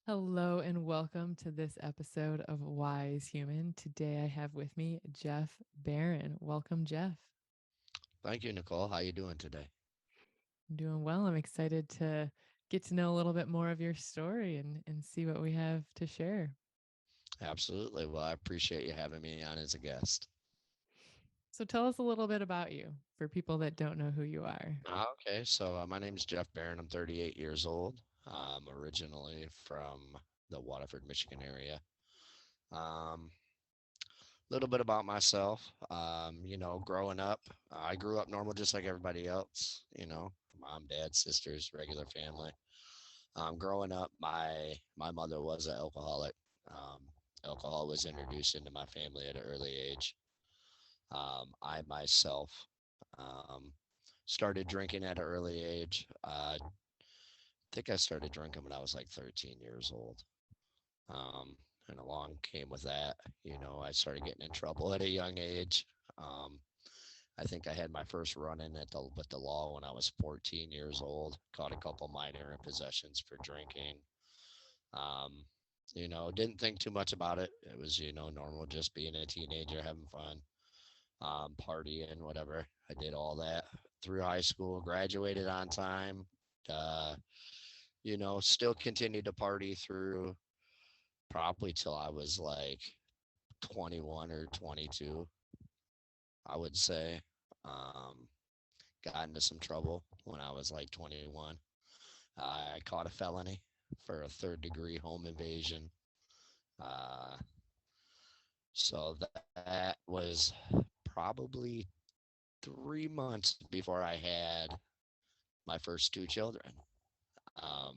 Hello and welcome to this episode of Wise Human. Today I have with me Geoff Barron. Welcome, Geoff. Thank you, Nicole. How you doing today? I'm doing well. I'm excited to get to know a little bit more of your story and see what we have to share. Absolutely. Well, I appreciate you having me on as a guest. So tell us a little bit about you for people that don't know who you are. Okay, so my name is Geoff Barron. I'm 38 years old. I'm originally from the Waterford, Michigan area. A little bit about myself. Growing up, I grew up normal just like everybody else. Mom, dad, sisters, regular family. Growing up, my mother was an alcoholic. Um, Alcohol was introduced into my family at an early age. I myself um, started drinking at an early age. I think I started drinking when I was like 13 years old. Um, and along came with that, I started getting in trouble at a young age. Um, I think I had my first run in with the law when I was 14 years old. Caught a couple minor possessions for drinking. Um, didn't think too much about it. It was, normal, just being a teenager, having fun. Partying, whatever. I did all that through high school, graduated on time. Uh, still continued to party through probably till I was like 21 or 22, I would say. Um, Got into some trouble when I was like 21. I caught a felony for a third degree home invasion. Uh, so that was probably 3 months before I had my first two children. Um,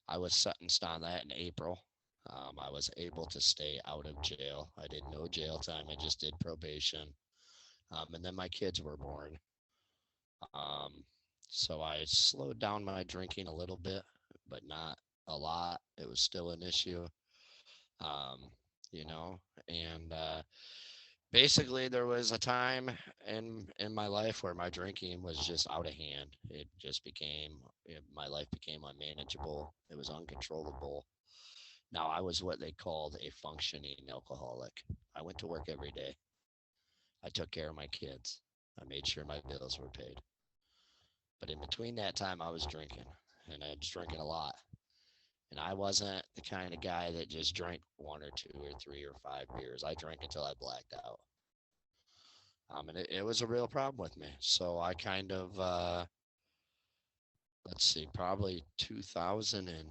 I was sentenced on that in April. I was able to stay out of jail. I did no jail time. I just did probation. And then my kids were born. Um, so I slowed down my drinking a little bit, but not a lot. It was still an issue. Um, you know, and basically there was a time in my life where my drinking was just out of hand. My life became unmanageable. It was uncontrollable. Now I was what they called a functioning alcoholic. I went to work every day. I took care of my kids. I made sure my bills were paid. But in between that time I was drinking, and I was drinking a lot. And I wasn't the kind of guy that just drank one or two or three or five beers. I drank until I blacked out. And it was a real problem with me. So I kind of, let's see, probably 2000 and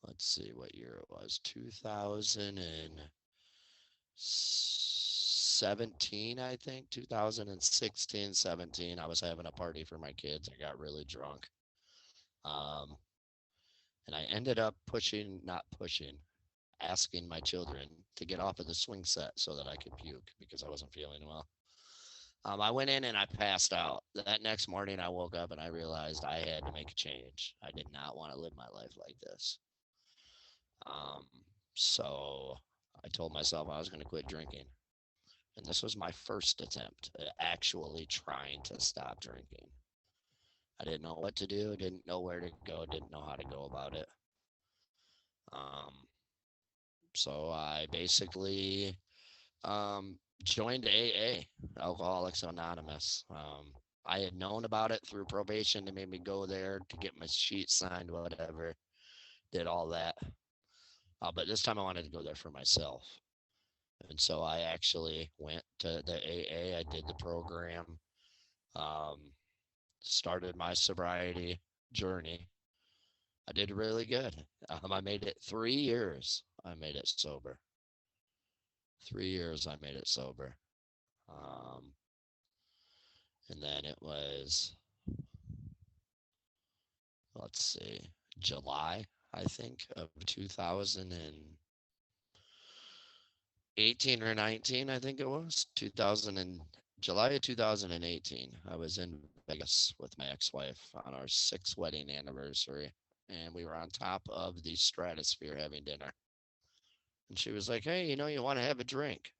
let's see what year it was, 2017, I think, 2016, 17. I was having a party for my kids. I got really drunk. Um, and I ended up not pushing, asking my children to get off of the swing set so that I could puke because I wasn't feeling well. I went in and I passed out. That next morning, I woke up and I realized I had to make a change. I did not want to live my life like this. Um, so I told myself I was going to quit drinking. And this was my first attempt at actually trying to stop drinking. I didn't know what to do, didn't know where to go, didn't know how to go about it. Um, so I basically joined AA, Alcoholics Anonymous. I had known about it through probation. They made me go there to get my sheet signed, whatever. Did all that. But this time I wanted to go there for myself. And so I actually went to the AA. I did the program, um, started my sobriety journey. I did really good. I made it 3 years. I made it sober. 3 years I made it sober. Um, and then it was, let's see, July, I think, of 2018 or 19, I think it was 2000 and July of 2018. I was in Vegas with my ex-wife on our sixth wedding anniversary, and we were on top of the stratosphere having dinner. And she was like, "Hey, you want to have a drink?"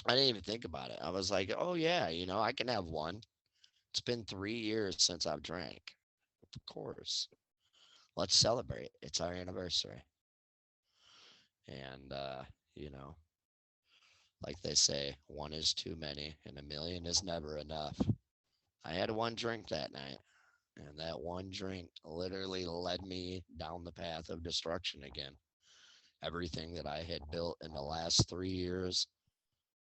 I didn't even think about it. I was like, "Oh yeah, I can have one." It's been 3 years since I've drank. Of course. Let's celebrate. It's our anniversary. And, you know, like they say, one is too many and a million is never enough. I had one drink that night, and that one drink literally led me down the path of destruction again. Everything that I had built in the last 3 years,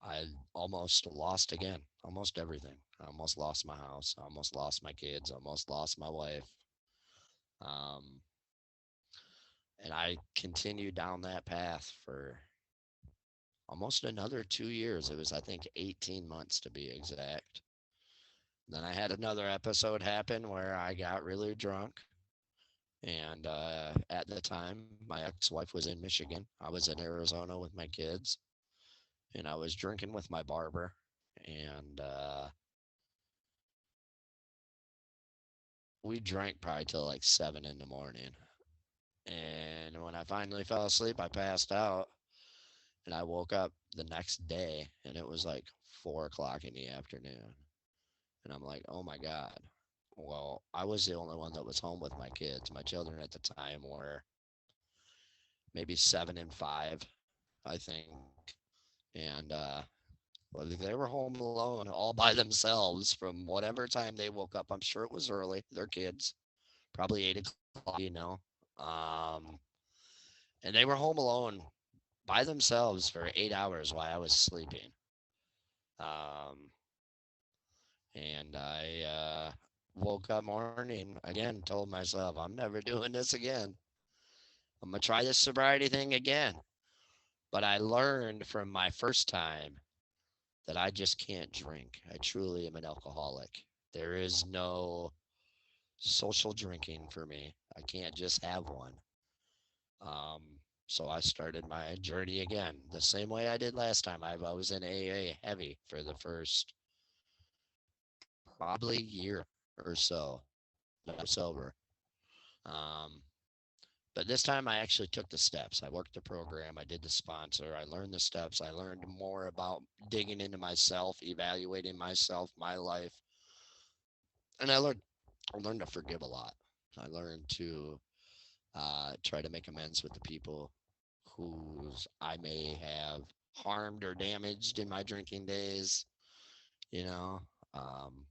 I almost lost again. Almost everything. I almost lost my house. I almost lost my kids. I almost lost my wife. Um, and I continued down that path for almost another 2 years. It was, I think, 18 months to be exact. Then I had another episode happen where I got really drunk. And at the time, my ex wife was in Michigan. I was in Arizona with my kids. And I was drinking with my barber. And we drank probably till like 7 in the morning. And when I finally fell asleep, I passed out. And I woke up the next day and it was like 4 o'clock in the afternoon. And I'm like, oh my God. Well, I was the only one that was home with my kids. My children at the time were maybe 7 and 5, I think. And well, they were home alone all by themselves from whatever time they woke up. I'm sure it was early. They're kids, probably 8 o'clock. Um, and they were home alone by themselves for 8 hours while I was sleeping. Um, and I woke up morning again, told myself, I'm never doing this again. I'm going to try this sobriety thing again. But I learned from my first time that I just can't drink. I truly am an alcoholic. There is no social drinking for me. I can't just have one. Um, so I started my journey again the same way I did last time. I was in AA heavy for the first probably year or so that I was sober. Um, but this time I actually took the steps. I worked the program. I did the sponsor. I learned the steps. I learned more about digging into myself, evaluating myself, my life, and I learned to forgive a lot. I learned to try to make amends with the people whose I may have harmed or damaged in my drinking days. You know, um,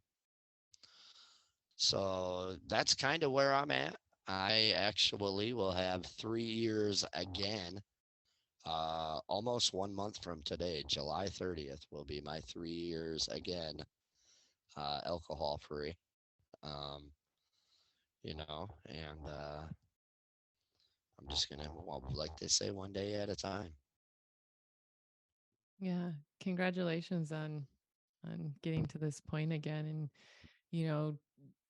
so that's kind of where I'm at. I actually will have 3 years again. Almost 1 month from today, July 30th, will be my 3 years again, alcohol free. Um, and I'm just gonna, well, like they say, one day at a time. Yeah. Congratulations on getting to this point again and you know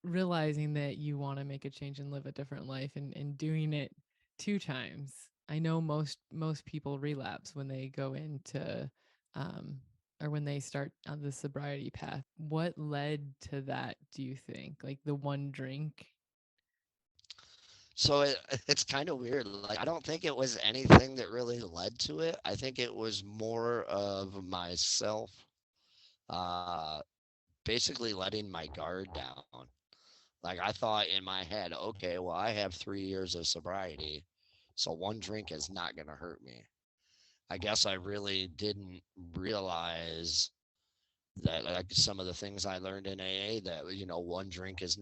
realizing that you want to make a change and live a different life and doing it two times. I know most people relapse when they go into um or when they start on the sobriety path. What led to that, do you think? Like the one drink? So it's kind of weird. Like, I don't think it was anything that really led to it. I think it was more of myself, uh, basically letting my guard down. Like, I thought in my head, okay, well, I have 3 years of sobriety, so one drink is not going to hurt me. I guess I really didn't realize that, like, some of the things I learned in AA, that one drink is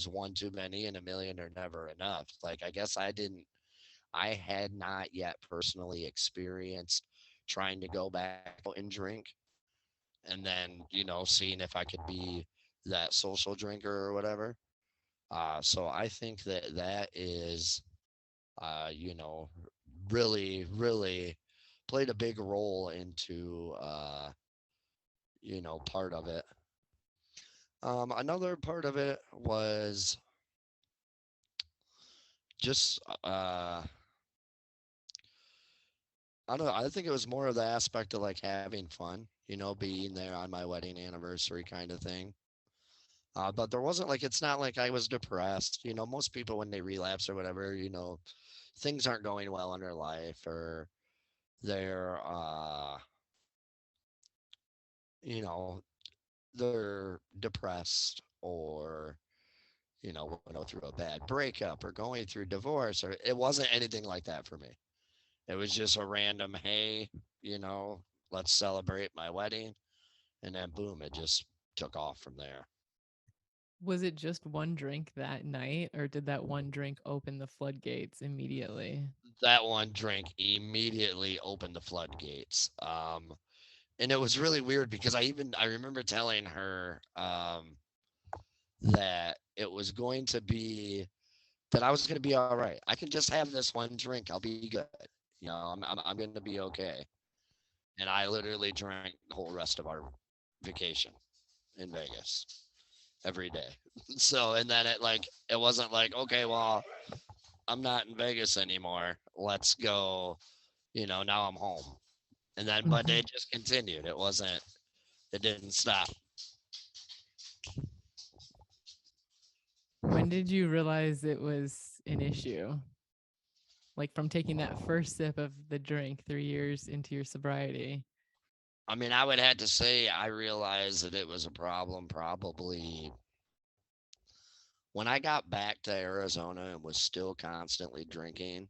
one too many and a million are never enough. Like, I guess I had not yet personally experienced trying to go back out and drink, and then seeing if I could be that social drinker or whatever. So I think that that is, uh, you know, really, really played a big role into, part of it. Another part of it was just, I don't know. I think it was more of the aspect of like having fun, being there on my wedding anniversary kind of thing. But there wasn't like, it's not like I was depressed. Most people when they relapse or whatever, things aren't going well in their life, or they're, you know, they're depressed, or, went through a bad breakup or going through divorce, or it wasn't anything like that for me. It was just a random, hey, you know, let's celebrate my wedding. And then boom, it just took off from there. Was it just one drink that night, or did that one drink open the floodgates immediately? That one drink immediately opened the floodgates. And it was really weird because I remember telling her that it was going to be that I was going to be all right. I can just have this one drink. I'll be good. I'm going to be okay. And I literally drank the whole rest of our vacation in Vegas every day. So, and then it wasn't like, okay, well, I'm not in Vegas anymore. Let's go. Now I'm home. And then, but Mhm. it just continued. It didn't stop. When did you realize it was an issue? Like from taking that first sip of the drink 3 years into your sobriety? I mean, I would have to say I realized that it was a problem probably when I got back to Arizona and was still constantly drinking.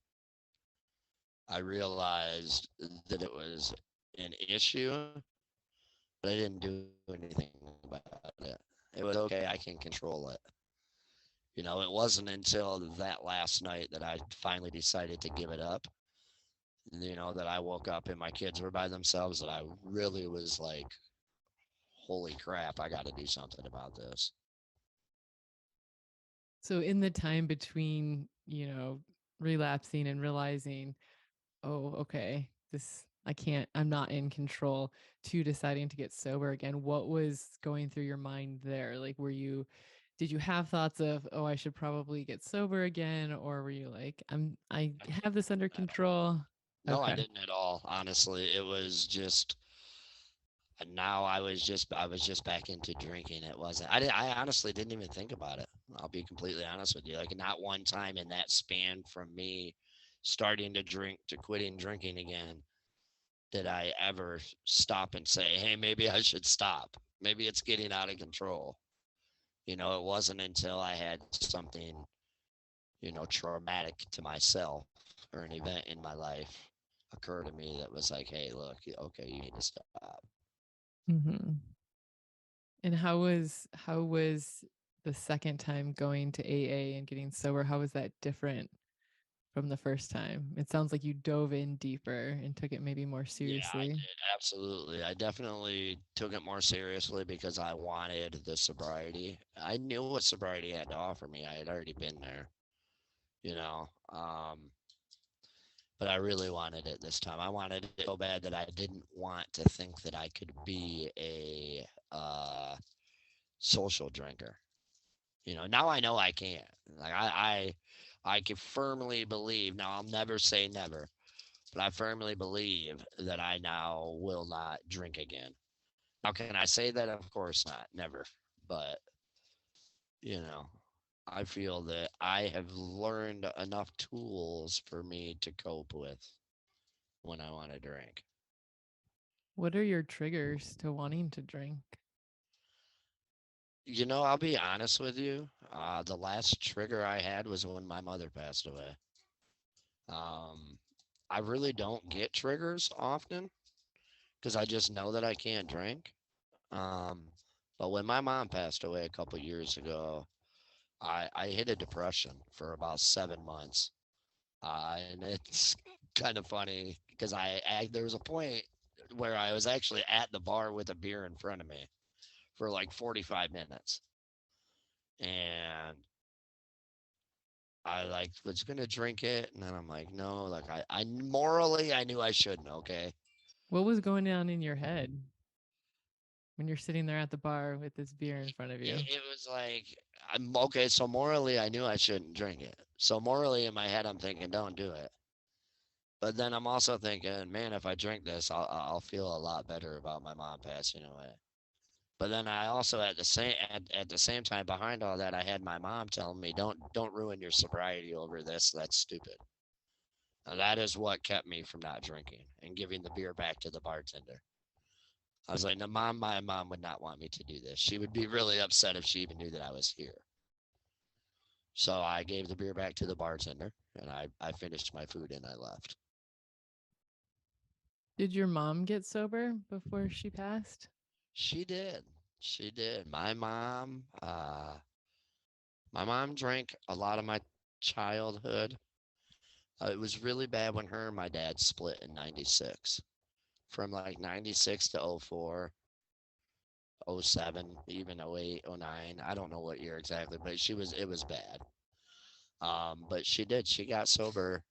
I realized that it was an issue, but I didn't do anything about it. It was okay. I can control it. It wasn't until that last night that I finally decided to give it up. That I woke up and my kids were by themselves, that I really was like, holy crap, I got to do something about this. So in the time between, relapsing and realizing, oh, okay, this I can't, I'm not in control, to deciding to get sober again, what was going through your mind there? Like, did you have thoughts of, oh, I should probably get sober again? Or were you like, I I have this under didn't at all. control? No, I Okay. didn't at all. Honestly, it was just now I was just back into drinking. It wasn't. I honestly didn't even think about it. I'll be completely honest with you. Like not one time in that span from me starting to drink to quitting drinking again did I ever stop and say, "Hey, maybe I should stop. Maybe it's getting out of control." It wasn't until I had something, traumatic to myself or an event in my life occur to me that was like, "Hey, look, okay, you need to stop." Hmm. And how was the second time going to AA and getting sober? How was that different from the first time? It sounds like you dove in deeper and took it maybe more Yeah, I seriously. did. Absolutely. I definitely took it more seriously because I wanted the sobriety. I knew what sobriety had to offer me. I had already been there, you know. But I really wanted it this time. I wanted it so bad that I didn't want to think that I could be a social drinker. Now I know I can't. Like I can firmly believe. Now I'll never say never, but I firmly believe that I now will not drink again. Now, can I say that? Of course not. Never. But, you know, I feel that I have learned enough tools for me to cope with when I want to drink. What are your triggers to wanting to drink? I'll be honest with you. The last trigger I had was when my mother passed away. Um, I really don't get triggers often because I just know that I can't drink. Um, but when my mom passed away a couple years ago, I hit a depression for about 7 months. And it's kind of funny because there was a point where I was actually at the bar with a beer in front of me for like 45 minutes. And I like was gonna drink it, and then I'm like, no, like I morally I knew I shouldn't. Okay, What was going on in your head when you're sitting there at the bar with this beer in front of you? it was like I'm okay. So morally I knew I shouldn't drink it. So morally in my head I'm thinking, don't do it. But then I'm also thinking, man, if I drink this, I'll feel a lot better about my mom passing away. But then I also at the same time behind all that, I had my mom telling me, don't ruin your sobriety over this. That's stupid. And that is what kept me from not drinking and giving the beer back to the bartender. I was like, no, mom, my mom would not want me to do this. She would be really upset if she even knew that I was here. So I gave the beer back to the bartender, and I finished my food and I left. Did your mom get sober before she passed? She did. She did. My mom drank a lot of my childhood. It was really bad when her and my dad split in 96. From like 96 to 04, 07, even 08, 09. I don't know what year exactly, but it was bad. But she did. She got sober.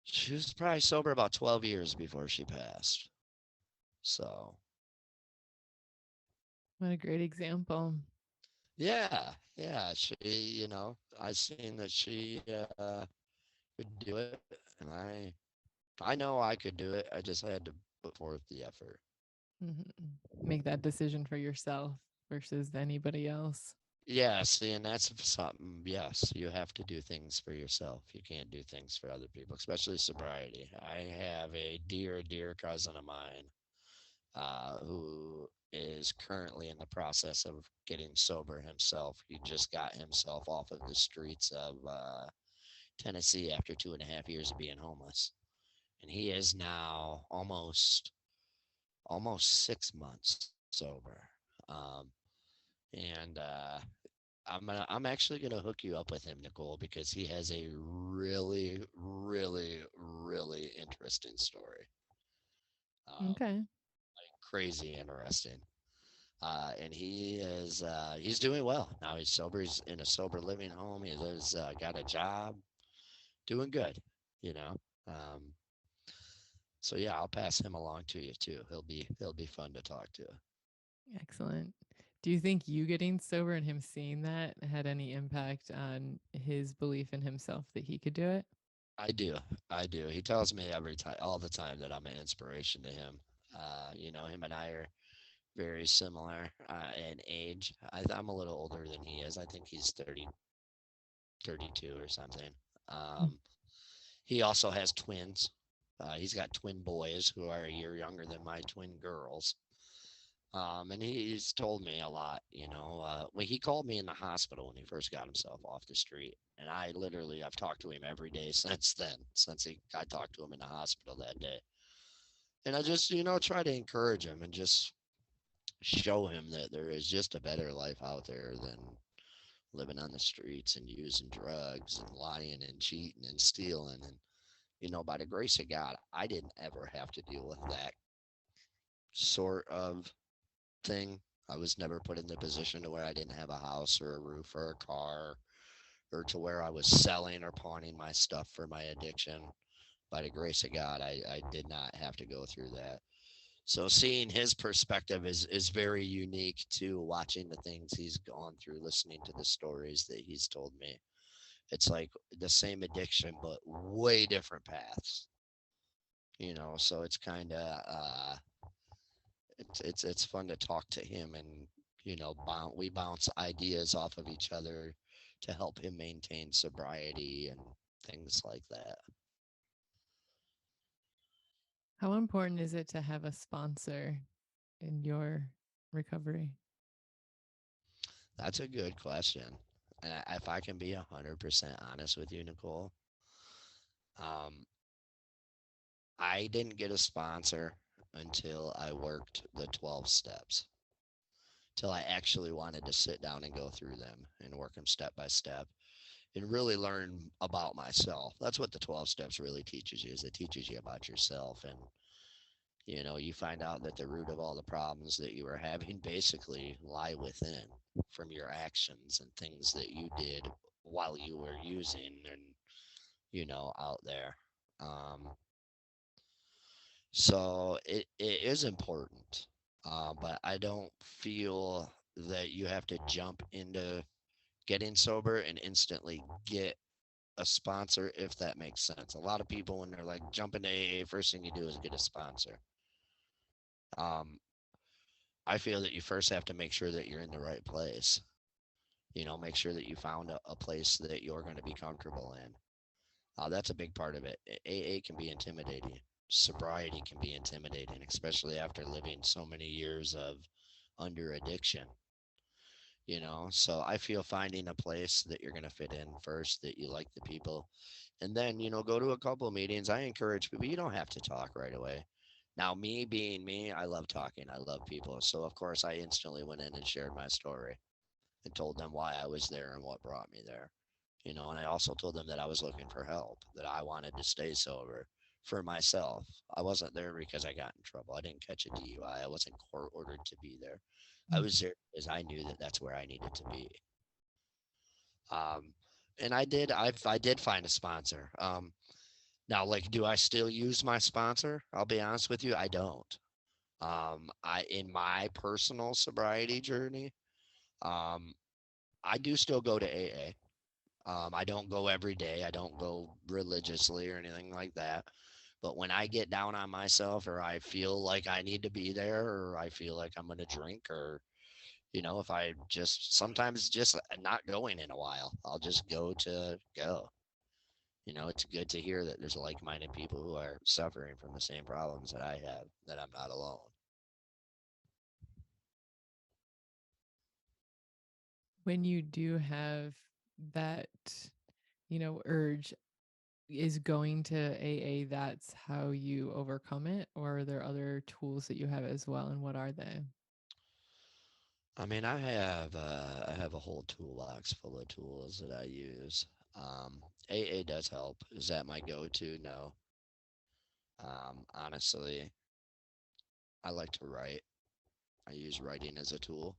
She was probably sober about 12 years before she passed. So, What a great example. yeah, yeah. I seen that she could do it, and I know I could do it. I just had to put forth the effort. Mhm. Make that decision for yourself versus anybody else. Yeah, see, and that's something, yes, you have to do things for yourself. You can't do things for other people, especially sobriety. I have a dear cousin of mine who is currently in the process of getting sober himself. He just got himself off of the streets of Tennessee after 2.5 years of being homeless. And he is now almost 6 months sober. Um, and I'm actually gonna hook you up with him, Nicole, because he has a really interesting story. Um, Okay. Crazy interesting. And he's doing well now. He's sober. He's in a sober living home. He lives got a job, doing good. You know. Um, so yeah, I'll pass him along to you too. He'll be fun to talk to. Excellent. Do you think you getting sober and him seeing that had any impact on his belief in himself that he could do it? I do. I do. He tells me every time, all the time, that I'm an inspiration to him. Him and I are very similar in age. I'm a little older than he is. I think he's 30, 32 or something. Mm. Um, he also has twins. He's got twin boys who are a year younger than my twin girls. And he's told me a lot, when he called me in the hospital when he first got himself off the street. And I've talked to him every day since then, I talked to him in the hospital that day. And I just, try to encourage him and just show him that there is just a better life out there than living on the streets and using drugs and lying and cheating and stealing. And, by the grace of God, I didn't ever have to deal with that sort of thing. I was never put in the position to where I didn't have a house or a roof or a car, or to where I was selling or pawning my stuff for my addiction. By the grace of God, I did not have to go through that. So seeing his perspective is very unique to watching the things he's gone through, listening to the stories that he's told me. It's like the same addiction, but way different paths. So it's kind of it's fun to talk to him, and we bounce ideas off of each other to help him maintain sobriety and things like that. How important is it to have a sponsor in your recovery? That's a good question. And if I can be 100% honest with you, Nicole, um, I didn't get a sponsor until I worked the 12 steps, till I actually wanted to sit down and go through them and work them step by step and really learn about myself. That's what the 12 steps really teaches you, is it teaches you about yourself. And you find out that the root of all the problems that you are having basically lie within, from your actions and things that you did while you were using and out there. um, so it is important, but I don't feel that you have to jump into getting sober and instantly get a sponsor, if that makes sense. A lot of people, when they're like jump into AA, first thing you do is get a sponsor. um, I feel that you first have to make sure that you're in the right place. Make sure that you found a place that you're going to be comfortable in. That's a big part of it. AA can be intimidating. Sobriety can be intimidating, especially after living so many years of under addiction. So I feel finding a place that you're going to fit in first, that you like the people, and then go to a couple of meetings. I encourage people, you don't have to talk right away. Now, me being me, I love talking, I love people, so of course I instantly went in and shared my story and told them why I was there and what brought me there. And I also told them that I was looking for help, that I wanted to stay sober for myself. I wasn't there because I got in trouble. I didn't catch a DUI. I wasn't court ordered to be there. I was Mhm. there because I knew that that's where I needed to be. Um, and I did find a sponsor. Now, like, do I still use my sponsor? I'll be honest with you, I don't. I in my personal sobriety journey, um, I do still go to AA. I don't go every day. I don't go religiously or anything like that. But when I get down on myself, or I feel like I need to be there, or I feel like I'm going to drink, or, if I just sometimes just not going in a while, I'll just go to go. It's good to hear that there's like minded people who are suffering from the same problems that I have, that I'm not alone. When you do have that, urge, is going to AA that's how you overcome it, or are there other tools that you have as well, and what are they? I mean, I have a whole toolbox full of tools that I use. AA does help. Is that my go-to? No. Honestly, I like to write. I use writing as a tool.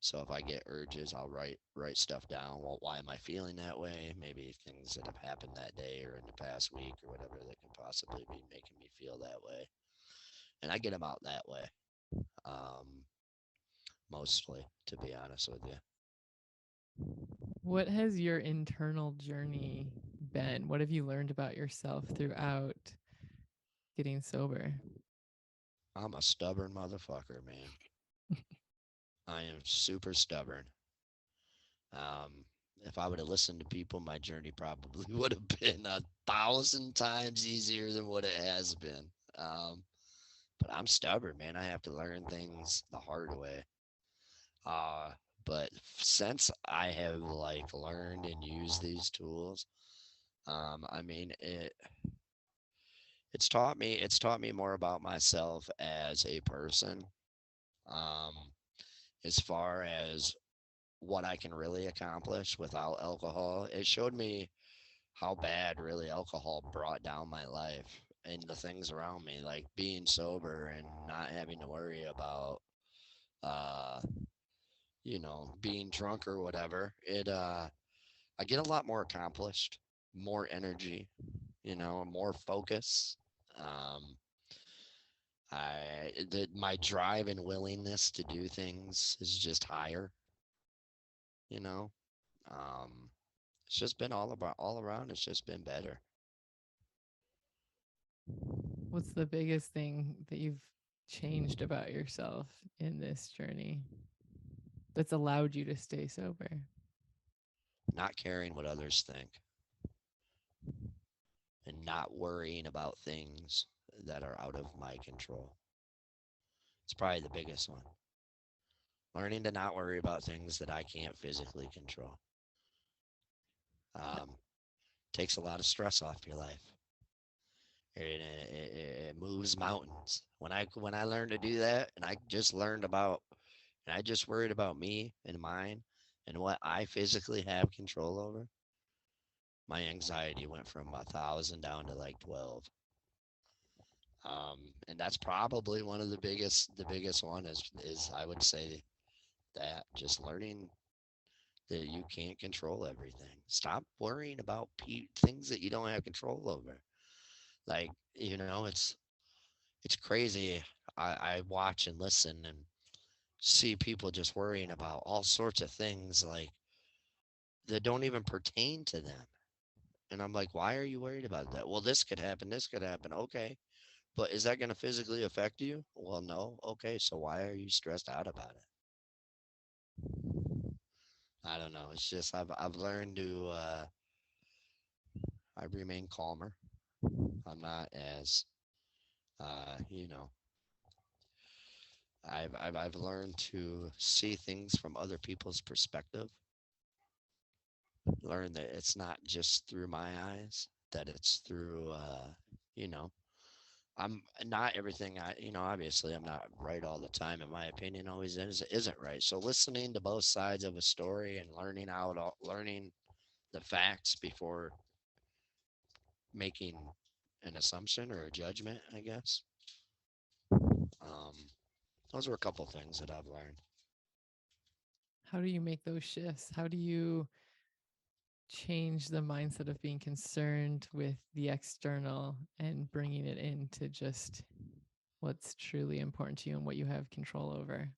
So if I get urges, I'll write stuff down. Well, why am I feeling that way? Maybe things that have happened that day or in the past week or whatever that could possibly be making me feel that way. And I get them out that way, um, mostly, to be honest with you. What has your internal journey been? What have you learned about yourself throughout getting sober? I'm a stubborn motherfucker, man. I am super stubborn. Um, if I would have listened to people, my journey probably would have been 1,000 times easier than what it has been. Um, but I'm stubborn, man. I have to learn things the hard way. Uh, but since I have like learned and used these tools, I mean, it's taught me more about myself as a person. Um, as far as what I can really accomplish without alcohol, it showed me how bad really alcohol brought down my life and the things around me, like being sober and not having to worry about uh being drunk or whatever. I get a lot more accomplished, more energy, more focus. um my drive and willingness to do things is just higher, you know um it's just been all around, it's just been better. What's the biggest thing that you've changed about yourself in this journey that's allowed you to stay sober? Not caring what others think and not worrying about things that are out of my control. It's probably the biggest one. Learning to not worry about things that I can't physically control. Um, takes a lot of stress off your life. It moves mountains. When I learned to do that, and I just worried about me and mine and what I physically have control over, my anxiety went from 1,000 down to like 12. And that's probably one of the biggest one is I would say that just learning that you can't control everything. Stop worrying about things that you don't have control over. Like, it's crazy. I watch and listen and see people just worrying about all sorts of things like that don't even pertain to them. And I'm like, why are you worried about that? Well, this could happen. This could happen. Okay. But is that going to physically affect you? Well, no. Okay. So why are you stressed out about it? I don't know. It's just I've learned to I remain calmer. I'm not as uh, you know I've learned to see things from other people's perspective. Learn that it's not just through my eyes, that it's through, you know, I'm not everything obviously I'm not right all the time, and my opinion always isn't right. So listening to both sides of a story and learning the facts before making an assumption or a judgment, I guess. Um, those were a couple things that I've learned. How do you make those shifts? How do you change the mindset of being concerned with the external and bringing it into just what's truly important to you and what you have control over?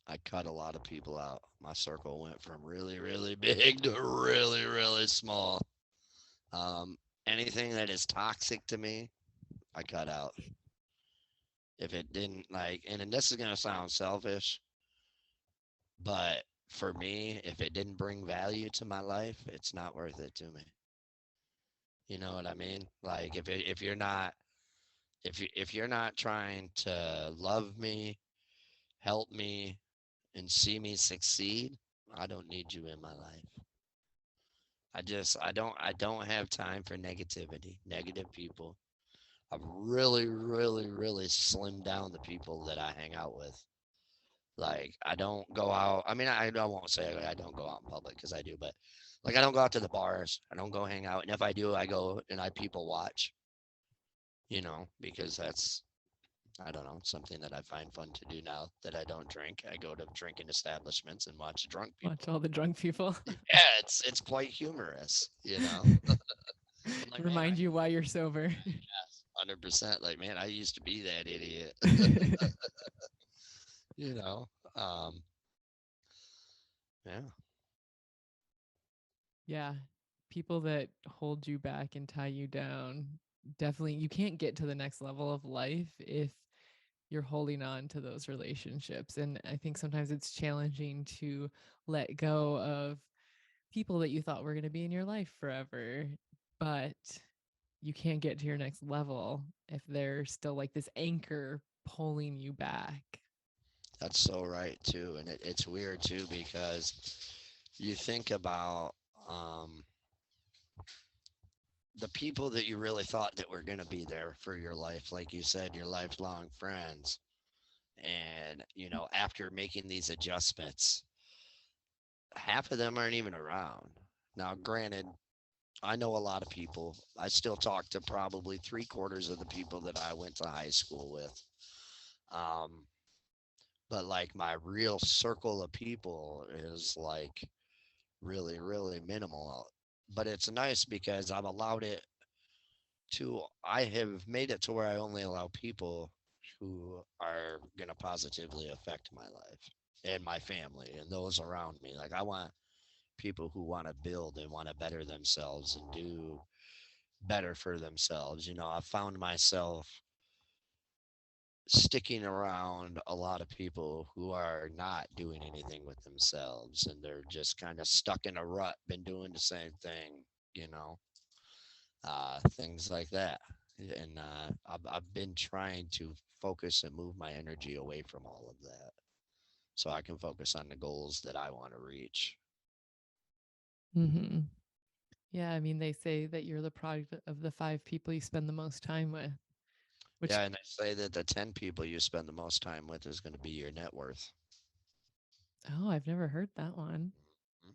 I cut a lot of people out. My circle went from really, really big to really, really small. Um, anything that is toxic to me, I cut out. If it didn't and this is gonna sound selfish, but for me, if it didn't bring value to my life, it's not worth it to me. You know what I mean? Like if you're not if you're not trying to love me, help me, and see me succeed, I don't need you in my life. I don't have time for negativity, negative people. I've really, really, really slimmed down the people that I hang out with. Like I don't go out. I mean, I won't say I don't go out in public because I do, but like I don't go out to the bars. I don't go hang out, and if I do, I go and I people watch. Because that's I don't know something that I find fun to do now that I don't drink. I go to drinking establishments and watch drunk Watch people. all the drunk people. Yeah, it's quite humorous. I'm like, man, Remind you why you're sober. 100%. Like, man, I used to be that idiot. you know. Um, yeah, Yeah. People that hold you back and tie you down, definitely, you can't get to the next level of life if you're holding on to those relationships. And I think sometimes it's challenging to let go of people that you thought were going to be in your life forever, but you can't get to your next level if they're still like this anchor pulling you back. that's so right too, and it's weird too because you think about the people that you really thought that were going to be there for your life, like you said, your lifelong friends, and after making these adjustments, half of them aren't even around. Now, granted, I know a lot of people. I still talk to probably three-quarters of the people that I went to high school with. Um, but like my real circle of people is like really, really minimal. But it's nice because I have made it to where I only allow people who are going to positively affect my life and my family and those around me. Like I want people who want to build and want to better themselves and do better for themselves. I've found myself sticking around a lot of people who are not doing anything with themselves and they're just kind of stuck in a rut, been doing the same thing, you know, things like that. And I've been trying to focus and move my energy away from all of that so I can focus on the goals that I want to reach. Mm-hmm. Yeah, I mean, they say that you're the product of the five people you spend the most time with, which, Yeah, and they say that the 10 people you spend the most time with is going to be your net worth. oh, I've never heard that one. Mhm.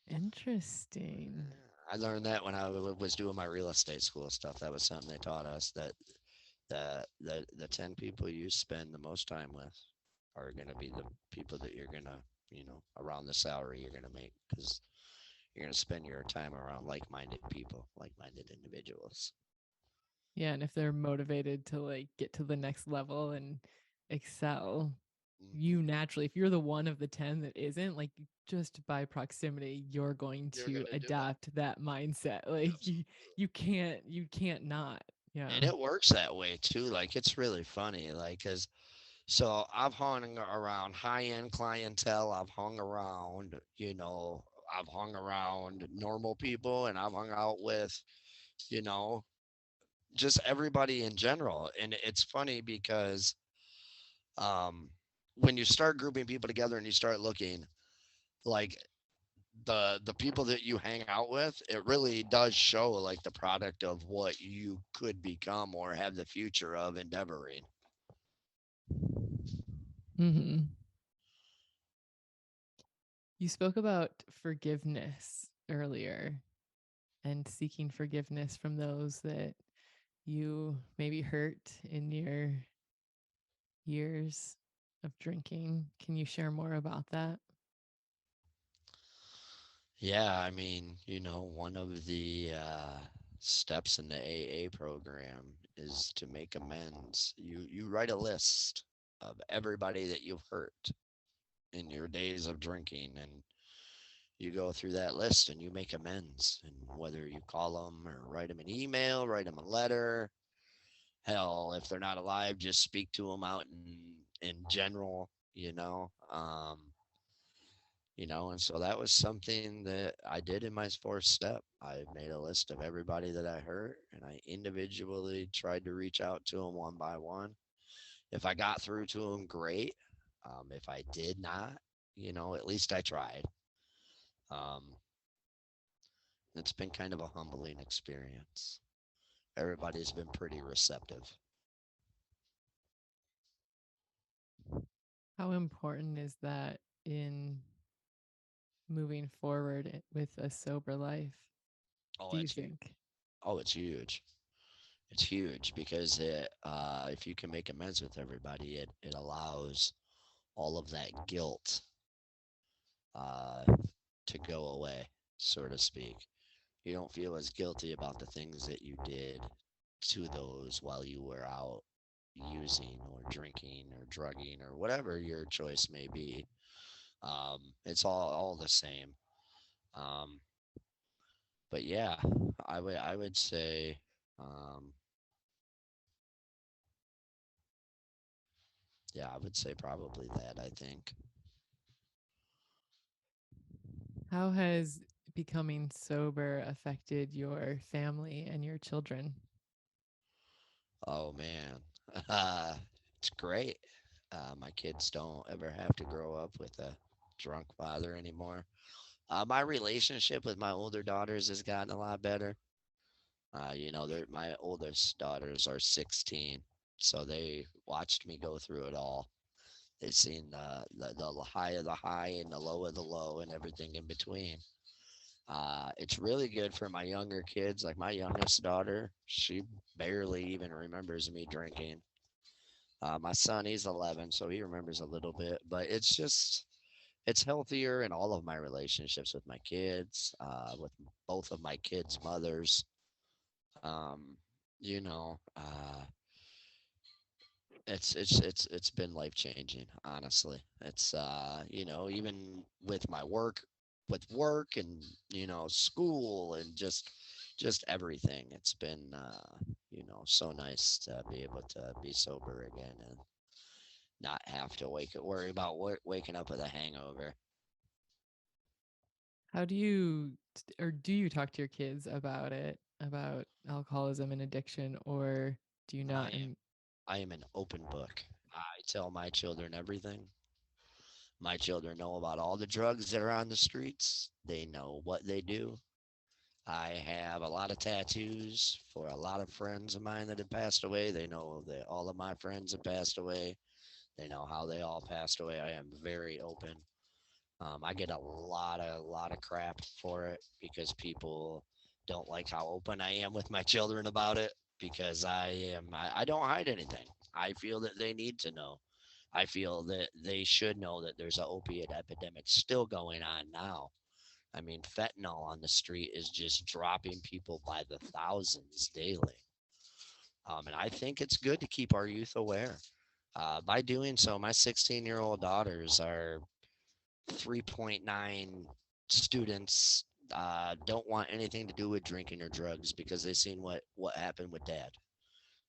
Interesting. I learned that when I was doing my real estate school stuff. That was something they taught us that the 10 people you spend the most time with are going to be the people that you're going to, around the salary you're going to make because you're going to spend your time around like-minded people, like-minded individuals. Yeah, and if they're motivated to like get to the next level and excel, Mhm. you naturally, if you're the one of the 10 that isn't, like just by proximity, you're going You're to going to do it. adapt that mindset. Like Absolutely. you can't not. Yeah. And it works that way too. Like it's really funny. Like, cause so I've hung around high end clientele. I've hung around normal people and I've hung out with, you know, just everybody in general. And it's funny because um, when you start grouping people together and you start looking, like the people that you hang out with, it really does show like the product of what you could become or have the future of endeavoring. Hmm. You spoke about forgiveness earlier and seeking forgiveness from those that you maybe hurt in your years of drinking. Can you share more about that? Yeah, I mean, one of the steps in the AA program is to make amends. You write a list of everybody that you've hurt in your days of drinking, and you go through that list and you make amends. And whether you call them or write them an email, write them a letter, hell, if they're not alive, just speak to them out in general. And so that was something that I did in my fourth step. I made a list of everybody that I hurt, and I individually tried to reach out to them one by one. If I got through to them, great. If I did not, at least I tried. Um, it's been kind of a humbling experience. Everybody's been pretty receptive. How important is that in moving forward with a sober life, Oh, do you it's huge. think? Oh, it's huge. It's huge because if you can make amends with everybody, it allows all of that guilt uh, to go away, so to speak. You don't feel as guilty about the things that you did to those while you were out using or drinking or drugging or whatever your choice may be. It's all the same. Um, but yeah, I would say, um, yeah, I would say probably that. I think. How has becoming sober affected your family and your children? Oh man, it's great. My kids don't ever have to grow up with a drunk father anymore. My relationship with my older daughters has gotten a lot better. My oldest daughters are 16, so they watched me go through it all. They've seen the high of the high and the low of the low and everything in between. It's really good for my younger kids. Like my youngest daughter, she barely even remembers me drinking. My son, he's 11, so he remembers a little bit, but it's healthier in all of my relationships with my kids, with both of my kids' mothers. Um, you know, uh, it's been life changing. Honestly, it's even with work and school and just everything. It's been so nice to be able to be sober again and not have to worry about waking up with a hangover. How do you or do you talk to your kids about it, about alcoholism and addiction, or do you I not? am And I am an open book. I tell my children everything. My children know about all the drugs that are on the streets. They know what they do. I have a lot of tattoos for a lot of friends of mine that have passed away. They know that all of my friends have passed away. They know how they all passed away. I am very open. I get a lot of crap for it because people don't like how open I am with my children about it because I don't hide anything. I feel that they need to know. I feel that they should know that there's an opiate epidemic still going on now. I mean, fentanyl on the street is just dropping people by the thousands daily. And I think it's good to keep our youth aware. By doing so, my 16-year-old daughters are 3.9 students don't want anything to do with drinking or drugs because they've seen what happened with dad.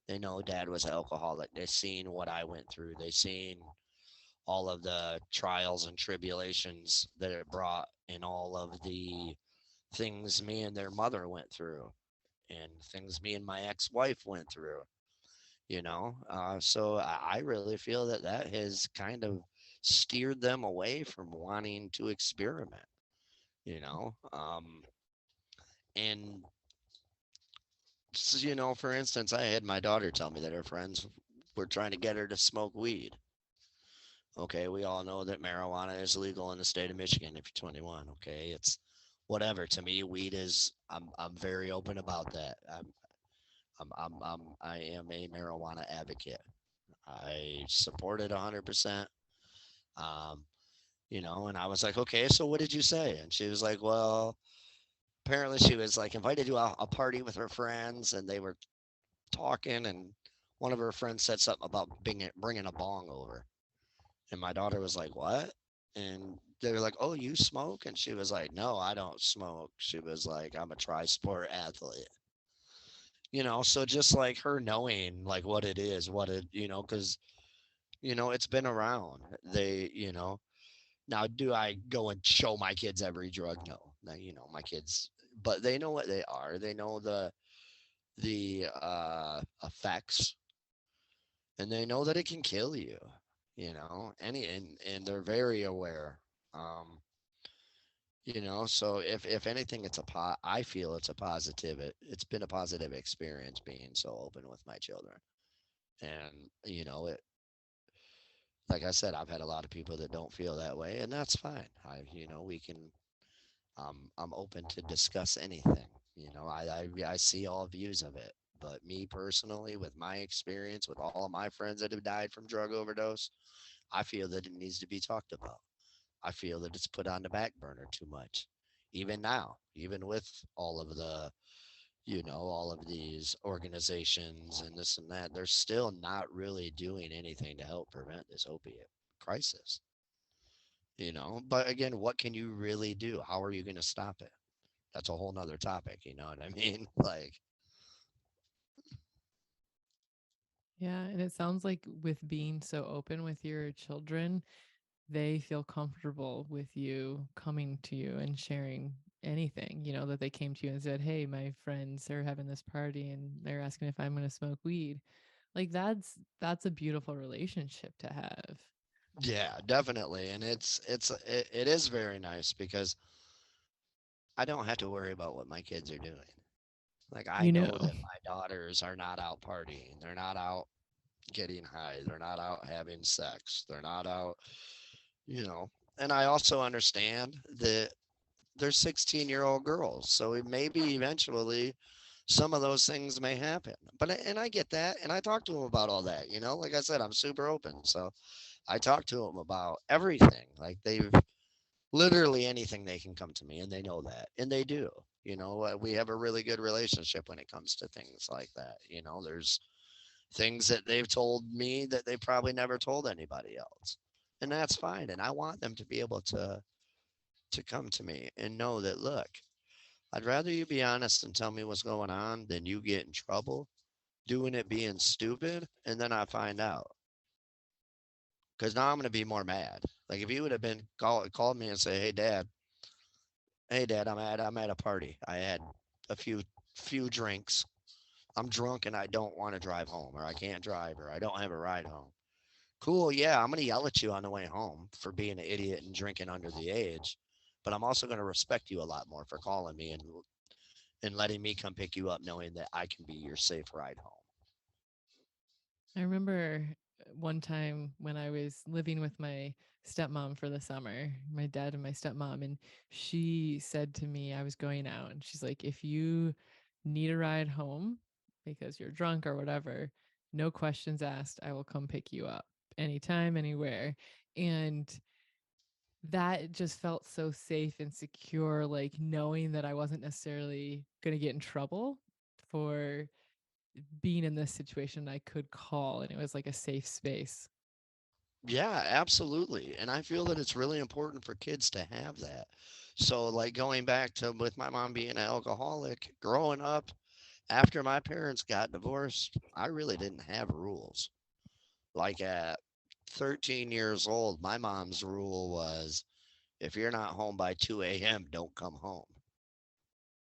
They know dad was an alcoholic. They've seen what I went through. They've seen all of the trials and tribulations that it brought and all of the things me and their mother went through. and things me and my ex-wife went through, so I really feel that that has kind of steered them away from wanting to experiment, you know. And for instance, I had my daughter tell me that her friends were trying to get her to smoke weed. Okay, we all know that marijuana is legal in the state of Michigan if you're 21. Okay, it's whatever. To me, weed is. I'm very open about that. I am a marijuana advocate. I support it 100%. Um, and I was like, okay, so what did you say? And she was like, well, apparently she was like invited to a party with her friends, and they were talking, and one of her friends said something about bringing a bong over. And my daughter was like, what? And they were like, oh, you smoke? And she was like, no, I don't smoke. She was like, I'm a tri sport athlete. So just like her knowing like what it is, because, it's been around. Now do I go and show my kids every drug? No. Now, my kids, but they know what they are. They know the effects, and they know that it can kill you, and they're very aware. Um, so if anything, I feel it's a positive. It's been a positive experience being so open with my children, and like I said, I've had a lot of people that don't feel that way, and that's fine. We can. I'm open to discuss anything. I see all views of it. But me personally, with my experience, with all of my friends that have died from drug overdose, I feel that it needs to be talked about. I feel that it's put on the back burner too much. Even now, even with all of all of these organizations and this and that, they're still not really doing anything to help prevent this opiate crisis. But again, what can you really do? How are you going to stop it? That's a whole nother topic. You know what I mean? Like, Yeah, and it sounds like with being so open with your children, they feel comfortable with you coming to you and sharing anything, that they came to you and said, "Hey, my friends are having this party and they're asking if I'm going to smoke weed." Like that's a beautiful relationship to have. yeah, definitely. And it is very nice because I don't have to worry about what my kids are doing. Like, I You know know. that my daughters are not out partying. They're not out getting high. They're not out having sex. They're not out, you know. And I also understand that they're 16-year-old girls. So maybe eventually some of those things may happen. And I get that. And I talk to them about all that. Like I said, I'm super open. So I talk to them about everything. Like, they've literally anything they can come to me, and they know that. And they do. We have a really good relationship when it comes to things like that. There's things that they've told me that they probably never told anybody else. And that's fine. And I want them to be able to come to me and know that, look, I'd rather you be honest and tell me what's going on than you get in trouble doing it being stupid and then I find out. Because now I'm going to be more mad. Like, if you would have been called me and say, hey dad, I'm at a party. I had a few drinks. I'm drunk and I don't want to drive home, or I can't drive, or I don't have a ride home. Cool, yeah, I'm going to yell at you on the way home for being an idiot and drinking under the age. But I'm also going to respect you a lot more for calling me and letting me come pick you up, knowing that I can be your safe ride home. I remember one time when I was living with my stepmom for the summer, my dad and my stepmom, and she said to me, I was going out, and she's like, if you need a ride home because you're drunk or whatever, no questions asked, I will come pick you up anytime, anywhere. And that just felt so safe and secure, like knowing that I wasn't necessarily going to get in trouble for being in this situation. I could call and it was like a safe space. Yeah, absolutely. And I feel that it's really important for kids to have that. So, like, going back to with my mom being an alcoholic, growing up, after my parents got divorced, I really didn't have rules. Like, at 13 years old, my mom's rule was if you're not home by 2 a.m., don't come home.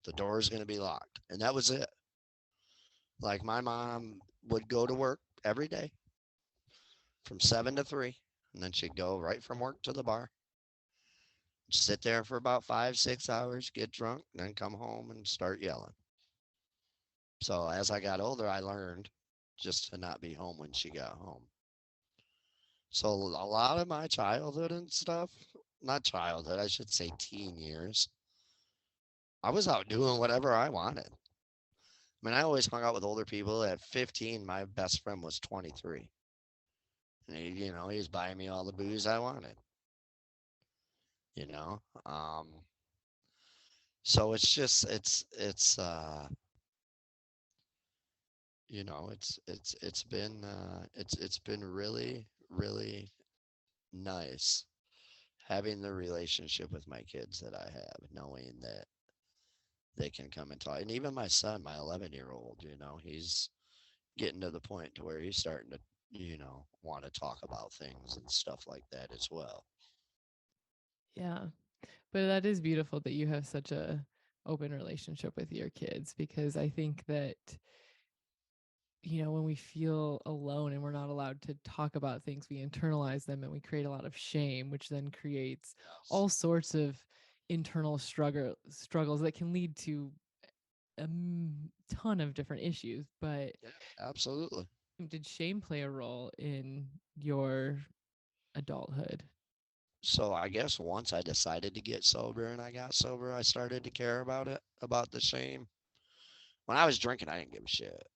The door is going to be locked. And that was it. Like my mom would go to work every day from 7 to 3, and then she'd go right from work to the bar, sit there for about 5, 6 hours, get drunk, and then come home and start yelling. So as I got older, I learned just to not be home when she got home. So a lot of my childhood and stuff, not childhood, I should say teen years, I was out doing whatever I wanted. I mean, I always hung out with older people. At 15, my best friend was 23. And he was buying me all the booze I wanted, you know? So it's just, it's been really, really nice having the relationship with my kids that I have, knowing that they can come and talk. And even my son, my 11-year-old, he's getting to the point to where he's starting to, want to talk about things and stuff like that as well. Yeah. But that is beautiful that you have such a open relationship with your kids, because I think that when we feel alone and we're not allowed to talk about things, we internalize them and we create a lot of shame, which then creates Yes. all sorts of internal struggles that can lead to a ton of different issues. But Yeah, absolutely. did shame play a role in your adulthood? So I guess once I decided to get sober and I got sober, I started to care about it, about the shame. When I was drinking, I didn't give a shit.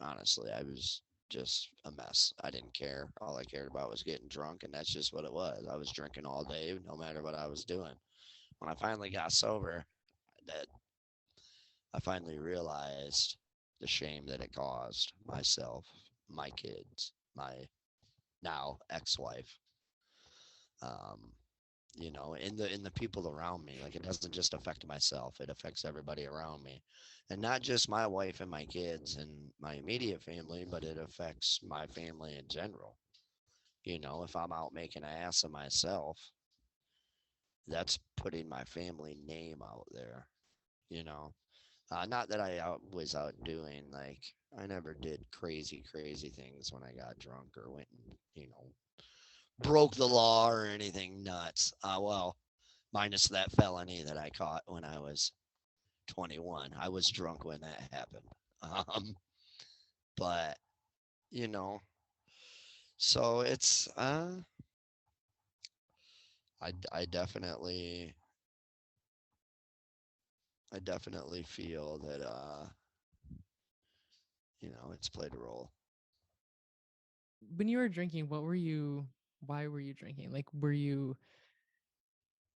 Honestly, I was just a mess. I didn't care. All I cared about was getting drunk, and that's just what it was. I was drinking all day, no matter what I was doing. When I finally got sober, that I finally realized the shame that it caused myself, my kids, my now ex-wife. Um, in the people around me. Like, it doesn't just affect myself, it affects everybody around me, and not just my wife and my kids and my immediate family, but it affects my family in general. If I'm out making an ass of myself, that's putting my family name out there. you know Not that was out doing, like, I never did crazy things when I got drunk or went and broke the law or anything nuts. Well, minus that felony that I caught when I was 21. I was drunk when that happened. Um, but you know, so I definitely feel that it's played a role. When you were drinking, why were you drinking? Like,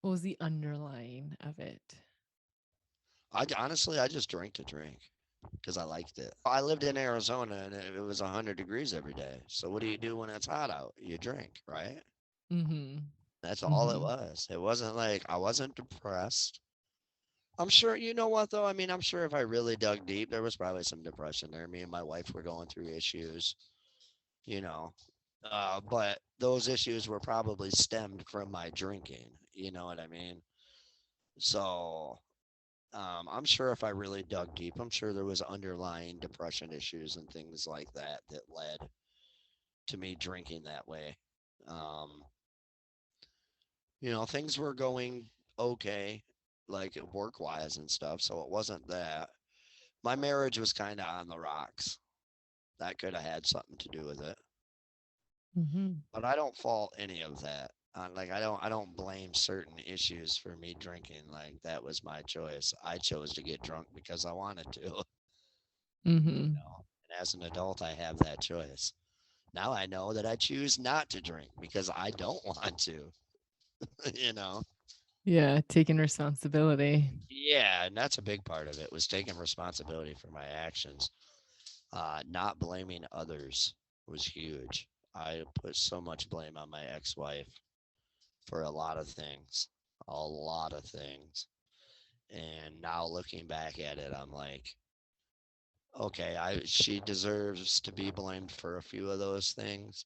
what was the underlying of it? I just drank to drink because I liked it. I lived in Arizona and it was 100 degrees every day. So what do you do when it's hot out? You drink, right? Mm-hmm. That's all it Mm-hmm. was. It wasn't like I wasn't depressed. I'm sure, you know what though? I mean, I'm sure if I really dug deep, there was probably some depression there. Me and my wife were going through issues, you know. But those issues were probably stemmed from my drinking. You know what I mean? So, I'm sure if I really dug deep, I'm sure there was underlying depression issues and things like that that led to me drinking that way. Um, things were going okay, like work wise and stuff. So it wasn't that. My marriage was kind of on the rocks. That could have had something to do with it. Mm-hmm. But I don't fault any of that. Like, I don't blame certain issues for me drinking. Like, that was my choice. I chose to get drunk because I wanted to. Mm-hmm. And as an adult, I have that choice. Now I know that I choose not to drink because I don't want to. you know. Yeah, taking responsibility. Yeah, and that's a big part of it, was taking responsibility for my actions. Not blaming others was huge. I put so much blame on my ex-wife for a lot of things, a lot of things. And now looking back at it, I'm like, okay, she deserves to be blamed for a few of those things,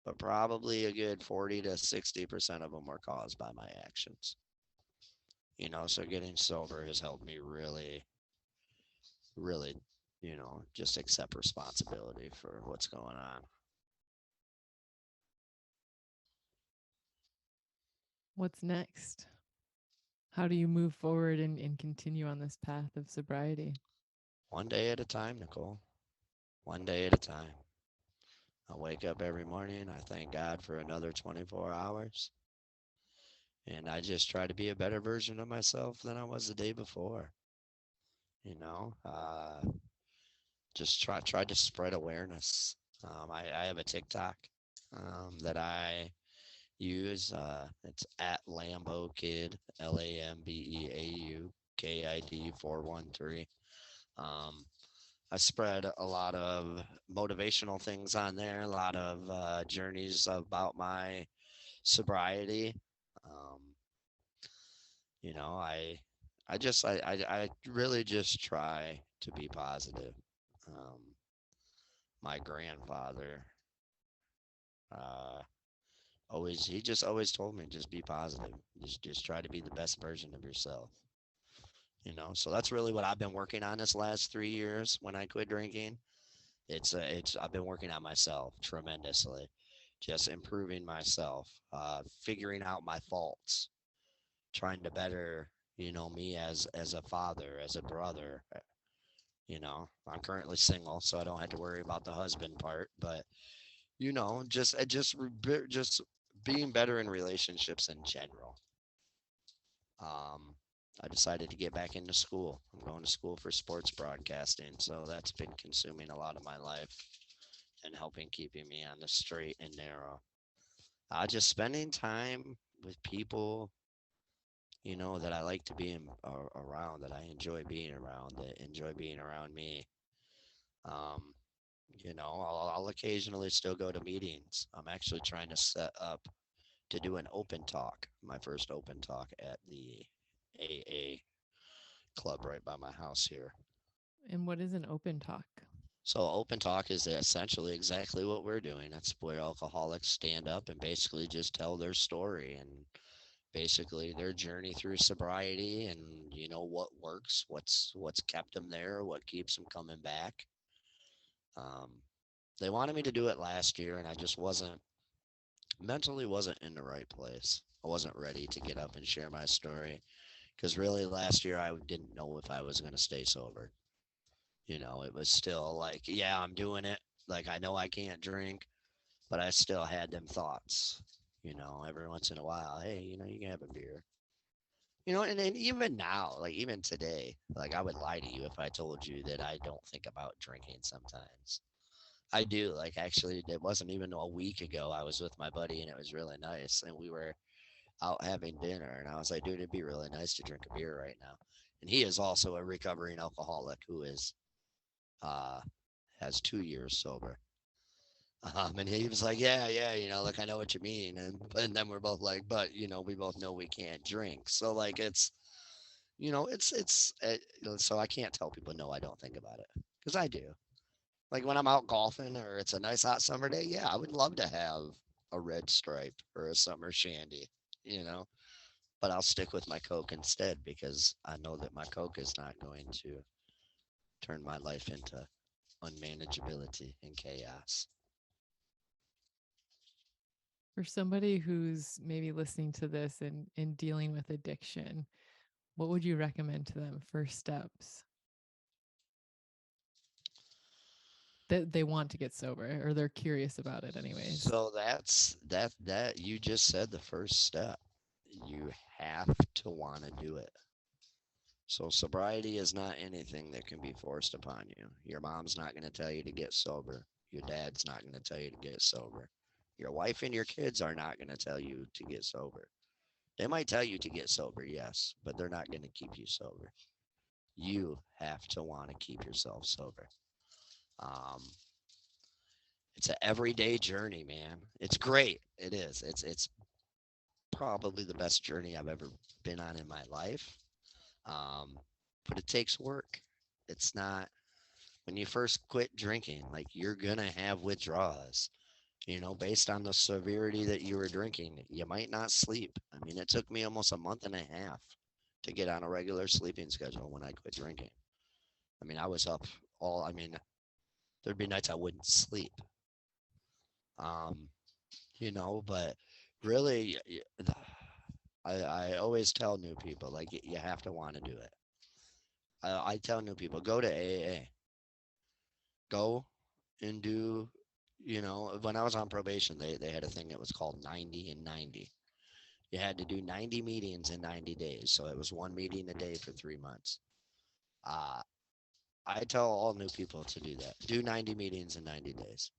but probably a good 40 to 60% of them were caused by my actions. So getting sober has helped me really, really. just accept responsibility for what's going on. What's next? How do you move forward and continue on this path of sobriety? One day at a time, Nicole. One day at a time. I wake up every morning. I thank God for another 24 hours. And I just try to be a better version of myself than I was the day before. You know, just try to spread awareness. I have a TikTok that I use. It's at Lambo Kid, LAMBEAUKID 413. Um, I spread a lot of motivational things on there, a lot of journeys about my sobriety. Um, you know, I really just try to be positive. Um, my grandfather, uh, he just always told me, just be positive. Just try to be the best version of yourself. So that's really what I've been working on this last 3 years when I quit drinking. I've been working on myself tremendously, just improving myself, figuring out my faults, trying to better, me as a father, as a brother. I'm currently single, so I don't have to worry about the husband part. But just being better in relationships in general. Um, I decided to get back into school. I'm going to school for sports broadcasting, so that's been consuming a lot of my life and helping keeping me on the straight and narrow. Just spending time with people, that I like to be around, that I enjoy being around, that enjoy being around me. Um, I'll occasionally still go to meetings. I'm actually trying to set up to do an open talk, my first open talk at the AA club right by my house here. And what is an open talk? So open talk is essentially exactly what we're doing. That's where alcoholics stand up and basically just tell their story and basically their journey through sobriety and what works, what's kept them there, what keeps them coming back. Um, they wanted me to do it last year, and I just wasn't in the right place. I wasn't ready to get up and share my story because really last year I didn't know if I was going to stay sober. It was still like, yeah, I'm doing it. Like, I know I can't drink, but I still had them thoughts, every once in a while. Hey, you can have a beer. And even now, like even today, like I would lie to you if I told you that I don't think about drinking sometimes. I do. Like actually, it wasn't even a week ago. I was with my buddy and it was really nice. And we were out having dinner. And I was like, dude, it'd be really nice to drink a beer right now. And he is also a recovering alcoholic who is uh, has 2 years sober. And he was like, yeah, like I know what you mean. And then we're both like, but we both know we can't drink. So like so I can't tell people no, I don't think about it because I do. Like when I'm out golfing or it's a nice hot summer day, yeah, I would love to have a red stripe or a summer shandy, you know, but I'll stick with my Coke instead because I know that my Coke is not going to turn my life into unmanageability and chaos. For somebody who's maybe listening to this and dealing with addiction, what would you recommend to them? First steps that they want to get sober or they're curious about it, anyways. So that you just said the first step. You have to want to do it. So sobriety is not anything that can be forced upon you. Your mom's not going to tell you to get sober. Your dad's not going to tell you to get sober. Your wife and your kids are not going to tell you to get sober. They might tell you to get sober, yes, but they're not going to keep you sober. You have to want to keep yourself sober. Um, it's an everyday journey, man. It's great. It is. It's probably the best journey I've ever been on in my life. Um, but it takes work. It's not when you first quit drinking, like you're gonna have withdrawals. Based on the severity that you were drinking, you might not sleep. I mean, it took me almost a month and a half to get on a regular sleeping schedule when I quit drinking. I mean, I was up all. I mean, there'd be nights I wouldn't sleep. Um, but really, I always tell new people like you have to want to do it. I tell new people go to AA, go and do. When I was on probation, they had a thing that was called 90 and 90. You had to do 90 meetings in 90 days, so it was one meeting a day for 3 months. Uh, I tell all new people to do that. Do 90 meetings in 90 days.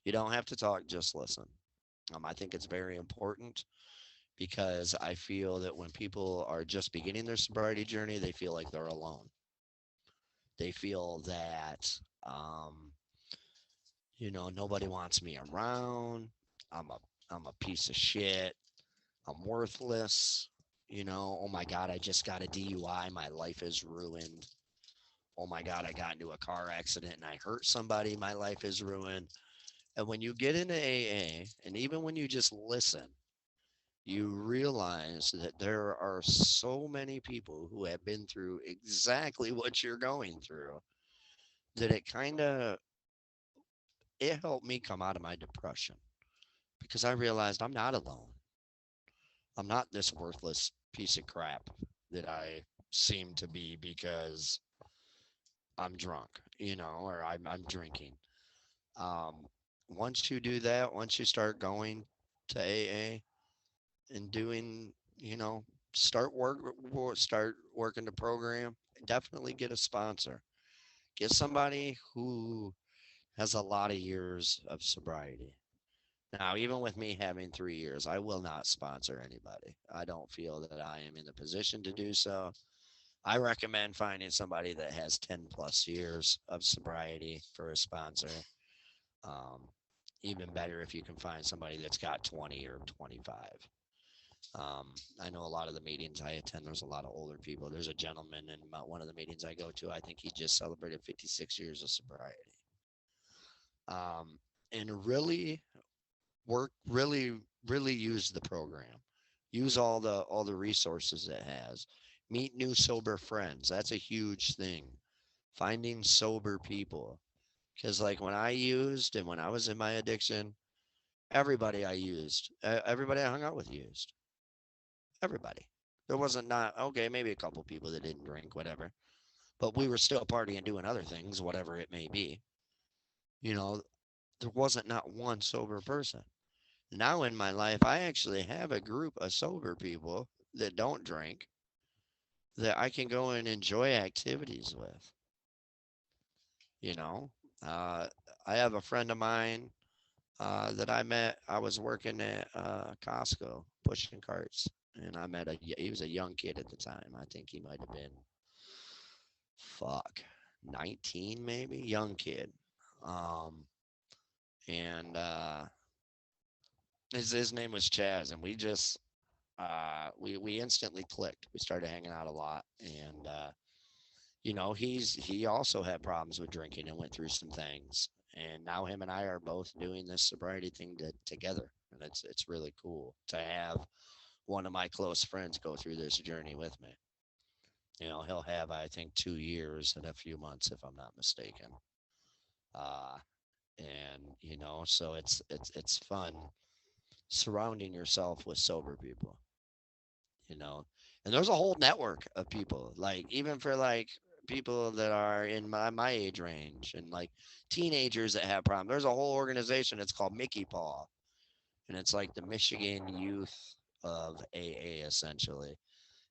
You don't have to talk, just listen. I think it's very important because I feel that when people are just beginning their sobriety journey, they feel like they're alone. They feel that, um, nobody wants me around. I'm a, I'm a piece of shit. I'm worthless. Oh my God, I just got a DUI. My life is ruined. Oh my God, I got into a car accident and I hurt somebody. My life is ruined. And when you get into AA, and even when you just listen, you realize that there are so many people who have been through exactly what you're going through that it helped me come out of my depression because I realized I'm not alone. I'm not this worthless piece of crap that I seem to be because I'm drunk, or I'm drinking. Um, Once you do that, once you start going to AA and doing, start working the program, definitely get a sponsor. Get somebody who has a lot of years of sobriety. Now, even with me having 3 years, I will not sponsor anybody. I don't feel that I am in the position to do so. I recommend finding somebody that has 10 plus years of sobriety for a sponsor. Um, Even better if you can find somebody that's got 20 or 25. I know a lot of the meetings I attend, there's a lot of older people. There's a gentleman in one of the meetings I go to, I think he just celebrated 56 years of sobriety. Um, and really use the program. Use all the resources it has. Meet new sober friends. That's a huge thing. Finding sober people. Because like when I used and when I was in my addiction, everybody I hung out with used. Everybody. There wasn't not okay, maybe a couple people that didn't drink, whatever. But we were still partying, doing other things, whatever it may be. You know, there wasn't not one sober person. Now in my life, I actually have a group of sober people that don't drink that I can go and enjoy activities with. You know, uh, I have a friend of mine that I met. I was working at Costco pushing carts, and I met he was a young kid at the time. I think he might have been, fuck, 19 maybe, young kid. Um, and his name was Chaz, and we instantly clicked. We started hanging out a lot, and he also had problems with drinking and went through some things. And now him and I are both doing this sobriety thing together, and it's really cool to have one of my close friends go through this journey with me. He'll have I think 2 years and a few months if I'm not mistaken. Uh, and so it's fun surrounding yourself with sober people. you know. And there's a whole network of people, like even for like people that are in my age range and like teenagers that have problems. There's a whole organization. It's called Mickey Paw, and it's like the Michigan Youth of AA essentially,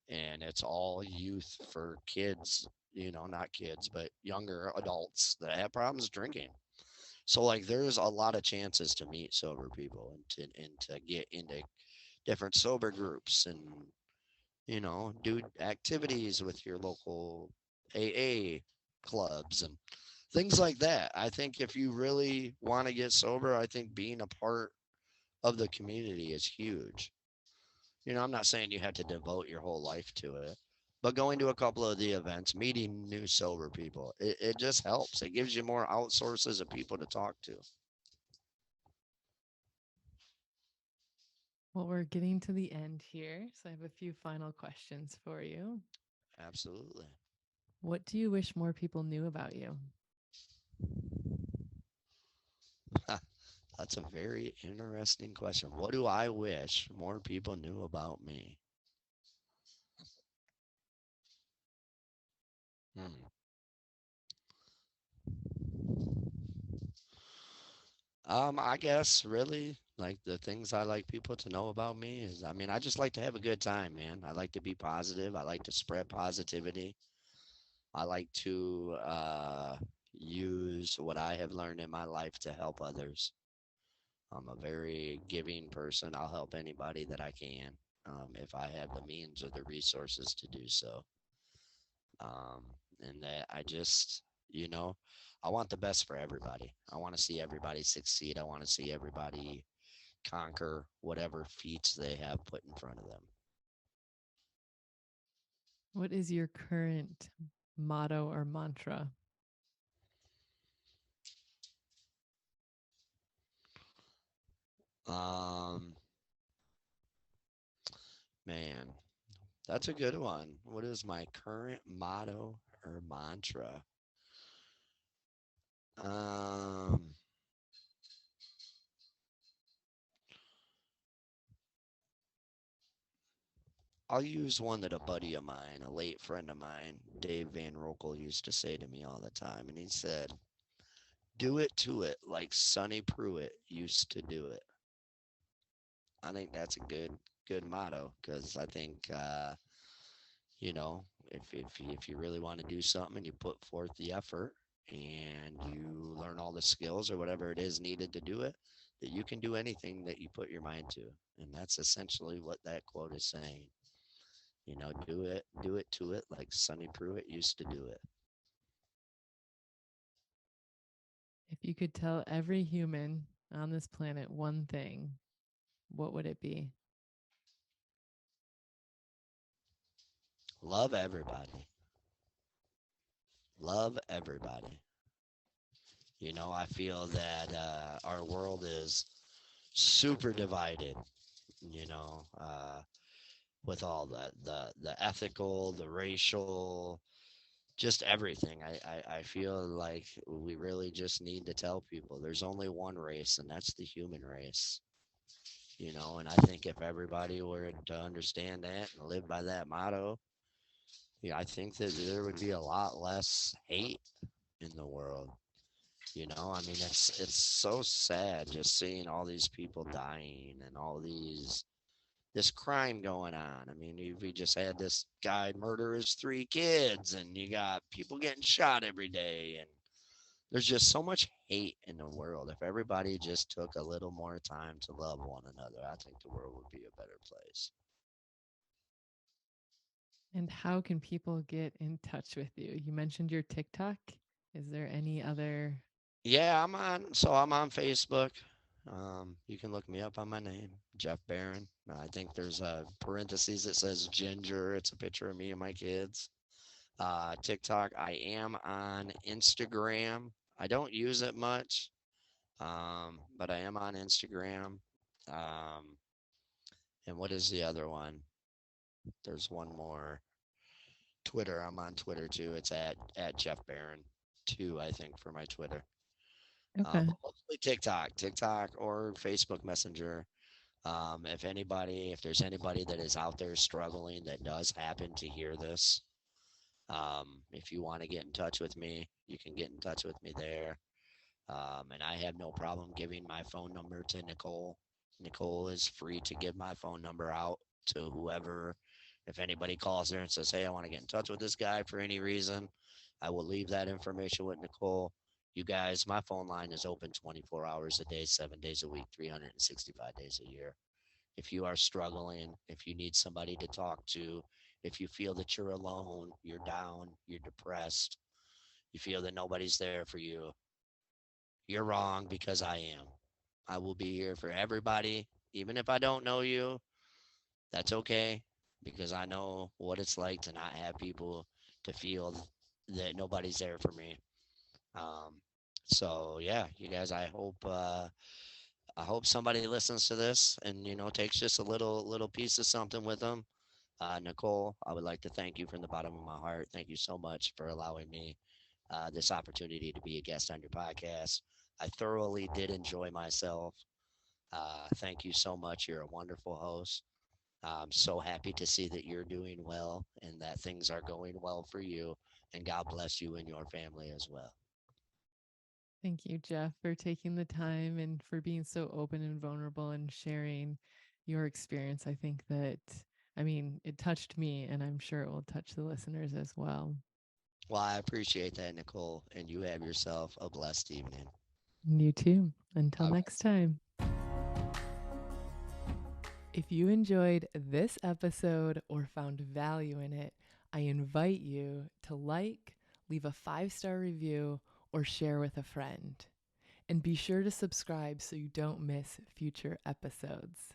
and it's all youth for kids. Not kids, but younger adults that have problems drinking. So like, there's a lot of chances to meet sober people and to get into different sober groups and do activities with your local AA clubs and things like that. I think if you really want to get sober, I think being a part of the community is huge. I'm not saying you have to devote your whole life to it, but going to a couple of the events, meeting new sober people, it just helps. It gives you more outsources of people to talk to. Well, we're getting to the end here, so I have a few final questions for you. Absolutely. What do you wish more people knew about you? That's a very interesting question. What do I wish more people knew about me? Hmm. I guess really like the things I like people to know about me is, I mean, I just like to have a good time, man. I like to be positive. I like to spread positivity. I like to use what I have learned in my life to help others. I'm a very giving person. I'll help anybody that I can, if I have the means or the resources to do so. Um, and that I just, you know, I want the best for everybody. I want to see everybody succeed. I want to see everybody conquer whatever feats they have put in front of them. What is your current motto or mantra? Um, Man, that's a good one. What is my current motto or mantra? Um, I'll use one that a buddy of mine, a late friend of mine, Dave Van Rokel, used to say to me all the time. And he said, "Do it to it like Sonny Pruitt used to do it." I think that's a good motto because I think, if you really want to do something and you put forth the effort and you learn all the skills or whatever it is needed to do it, that you can do anything that you put your mind to. And that's essentially what that quote is saying. Do it to it like Sonny Pruitt used to do it. If you could tell every human on this planet one thing, what would it be? Love everybody. Love everybody. I feel that our world is super divided, you know, uh, with all the ethical, the racial, just everything. I feel like we really just need to tell people there's only one race, and that's the human race. And I think if everybody were to understand that and live by that motto, yeah, I think that there would be a lot less hate in the world. I mean, it's so sad just seeing all these people dying and all this crime going on. I mean, we just had this guy murder his three kids, and you got people getting shot every day, and there's just so much hate in the world. If everybody just took a little more time to love one another, I think the world would be a better place. And how can people get in touch with you? You mentioned your TikTok. Is there any other? Yeah, I'm on Facebook. You can look me up on my name, Geoff Barron. I think there's a parentheses that says Ginger. It's a picture of me and my kids. TikTok. I am on Instagram. I don't use it much, but I am on Instagram. Um, and what is the other one? There's one more. Twitter. I'm on Twitter too. It's at Geoff Barron two, I think, for my Twitter. Okay. But mostly TikTok or Facebook Messenger. If there's anybody that is out there struggling that does happen to hear this, if you want to get in touch with me, you can get in touch with me there. And I have no problem giving my phone number to Nicole. Nicole is free to give my phone number out to whoever. If anybody calls her and says, "Hey, I want to get in touch with this guy for any reason," I will leave that information with Nicole. You guys, my phone line is open 24 hours a day, 7 days a week, 365 days a year. If you are struggling, if you need somebody to talk to, if you feel that you're alone, you're down, you're depressed, you feel that nobody's there for you, you're wrong because I am. I will be here for everybody. Even if I don't know you, that's okay because I know what it's like to not have people to feel that nobody's there for me. Um, so yeah, you guys, I hope somebody listens to this and takes just a little piece of something with them. Nicole, I would like to thank you from the bottom of my heart. Thank you so much for allowing me this opportunity to be a guest on your podcast. I thoroughly did enjoy myself. Thank you so much. You're a wonderful host. I'm so happy to see that you're doing well and that things are going well for you. And God bless you and your family as well. Thank you, Geoff, for taking the time and for being so open and vulnerable and sharing your experience. I think that, I mean, it touched me, and I'm sure it will touch the listeners as well. Well, I appreciate that, Nicole, and you have yourself a blessed evening. You too. Until All next right. time. If you enjoyed this episode or found value in it, I invite you to like, leave a 5-star review, or share with a friend. And be sure to subscribe so you don't miss future episodes.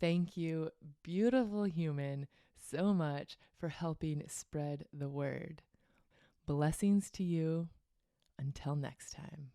Thank you, beautiful human, so much for helping spread the word. Blessings to you. Until next time.